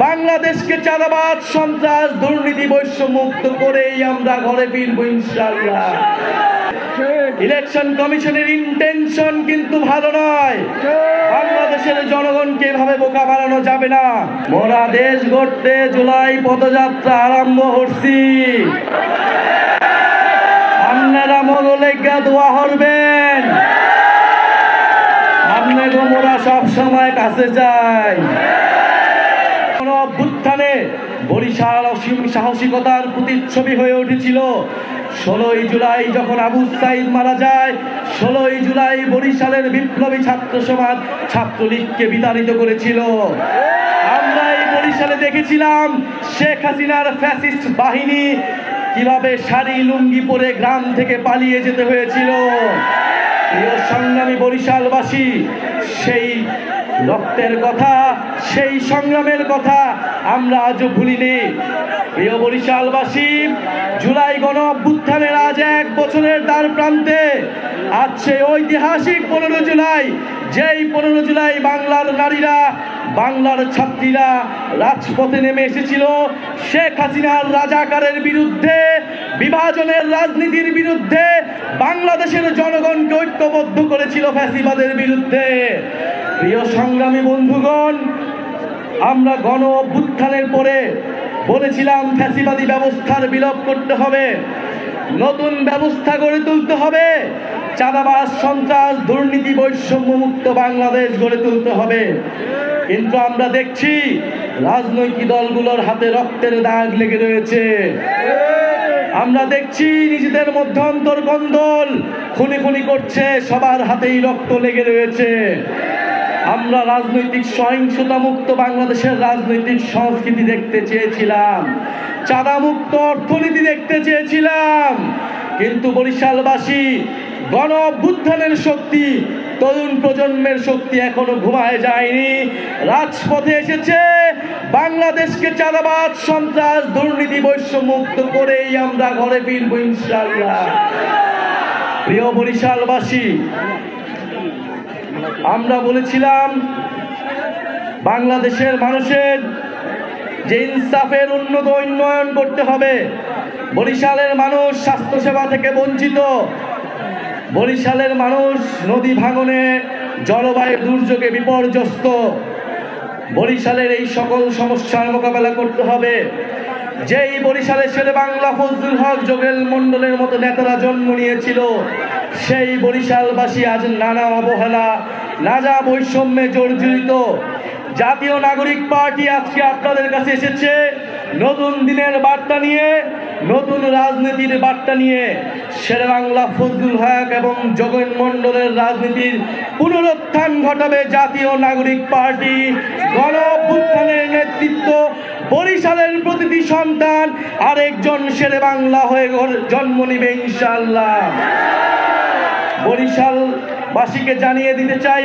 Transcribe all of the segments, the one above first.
বাংলাদেশকে চাঁদাবাদ, সন্ত্রাস, দুর্নীতি, বৈষম্যমুক্ত করেই আমরা ঘরে ফিরবো ইনশাআল্লাহ। ইলেকশন কমিশনের ইন্টেনশন কিন্তু ভালো নয়। বাংলাদেশের জনগণকে এভাবে বোকা বানানো যাবে না। মোরা দেশ গড়তে জুলাই পদযাত্রা আরম্ভ করছি। আপনারা মগলেগা দোয়া করবেন। আপনাকে মোরা সব সময় কাছে যাই। অভ্যুত্থানে বরিশাল অসীম সাহসিকতার প্রতিচ্ছবি হয়ে উঠেছিল। 16ই জুলাই যখন আবু সাইদ মারা যায়, 16ই জুলাই বরিশালের বিপ্লবী ছাত্র সমাজ ছাত্রলীগকে বিতাড়িত করেছিল। আমরা এই বরিশালে দেখেছিলাম শেখ হাসিনার ফ্যাসিস্ট বাহিনী কিভাবে শাড়ি লুঙ্গি পরে গ্রাম থেকে পালিয়ে যেতে হয়েছিল। প্রিয় সংগ্রামী বরিশালবাসী, সেই রক্তের কথা, সেই সংগ্রামের কথা আমরা আজও ভুলিনি। প্রিয় বরিশালবাসী, জুলাই গণ অভ্যুত্থানের আজ 1 বছরের দ্বার প্রান্তে। আজ সেই ঐতিহাসিক 15 জুলাই, যেই 15 জুলাই বাংলার নারীরা, বাংলার ছাত্রীরা রাজপথে নেমে এসেছিল শেখ হাসিনার রাজাকারের বিরুদ্ধে, বিভাজনের রাজনীতির বিরুদ্ধে, বাংলাদেশের জনগণকে ঐক্যবদ্ধ করেছিল ফ্যাসিবাদের বিরুদ্ধে। প্রিয় সংগ্রামী বন্ধুগণ, আমরা গণ অভ্যুত্থানের পরে বলেছিলাম ফ্যাসিবাদী ব্যবস্থার বিলোপ করতে হবে, নতুন ব্যবস্থা গড়ে তুলতে হবে, চাঁদাবাজ, সন্ত্রাস, দুর্নীতি, বৈষম্যমুক্ত বাংলাদেশ গড়ে তুলতে হবে। কিন্তু আমরা দেখছি রাজনৈতিক দলগুলোর হাতে রক্তের দাগ লেগে রয়েছে। আমরা দেখছি নিজেদের মধ্যে অন্তর্কন্দল, খুনি খুনি করছে, সবার হাতেই রক্ত লেগে রয়েছে। আমরা রাজনৈতিক সহিংসতা মুক্ত বাংলাদেশের রাজনৈতিক সংস্কৃতি দেখতে চেয়েছিলাম, চাঁদা মুক্ত অর্থনীতি দেখতে চেয়েছিলাম। কিন্তু বরিশালবাসী, গণ অভ্যুত্থানের শক্তি, তরুণ প্রজন্মের শক্তি এখনো ঘুমায় যায়নি, রাজপথে এসেছে। বাংলাদেশকে চাঁদাবাদ, সন্ত্রাস, দুর্নীতি, বৈষম্যমুক্ত করেই আমরা ঘরে ফিরবো ইনশাআল্লাহ। প্রিয় বরিশালবাসী, আমরা বলেছিলাম বাংলাদেশের মানুষের যে ইনসাফের উন্নয়ন করতে হবে। বরিশালের মানুষ স্বাস্থ্যসেবা থেকে বঞ্চিত, বরিশালের মানুষ নদী ভাঙনে, জলবায়ু দুর্যোগে বিপর্যস্ত। বরিশালের এই সকল সমস্যার মোকাবেলা করতে হবে। যেই বরিশালে শেরে বাংলা ফজলুল হক, যোগেল মন্ডলের মতো নেতারা জন্ম নিয়েছিল, সেই বরিশালবাসী আজ নানা অবহেলা, নানা বৈষম্যে জর্জরিত। জাতীয় নাগরিক পার্টি আজকে আপনাদের কাছে এসেছে নতুন দিনের বার্তা নিয়ে, নতুন রাজনীতির বার্তা নিয়ে। শেরে বাংলা ফজলুল হক এবং যোগেন মন্ডলের রাজনীতির পুনরুত্থান ঘটাবে জাতীয় নাগরিক পার্টি। গণ অভ্যুত্থানের নেতৃত্ব বরিশালের প্রতিটি সন্তান আরেকজন শেরে বাংলা হয়ে জন্ম নিবে ইনশাআল্লাহ। বরিশালবাসীকে জানিয়ে দিতে চাই,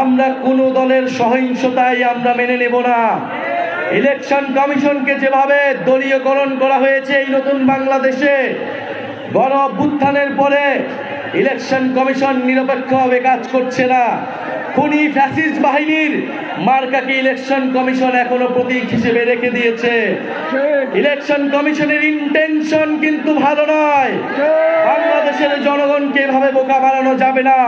আমরা কোনো দলের সহিংসতায় আমরা মেনে নেব না। ইলেকশন কমিশনকে যেভাবে দলীয়করণ করা হয়েছে এই নতুন বাংলাদেশে, গণ অভ্যুত্থানের পরে ইলেকশন কমিশন নিরপেক্ষভাবে কাজ করছে না। খুনি ফ্যাসিস্ট বাহিনীর মার্কাকে ইলেকশন কমিশন এখনো প্রতীক হিসেবে রেখে দিয়েছে। ইলেকশন কমিশনের ইন্টেনশন কিন্তু ভালো নয়। বাংলাদেশের জনগণকে এভাবে বোকা বানানো যাবে না।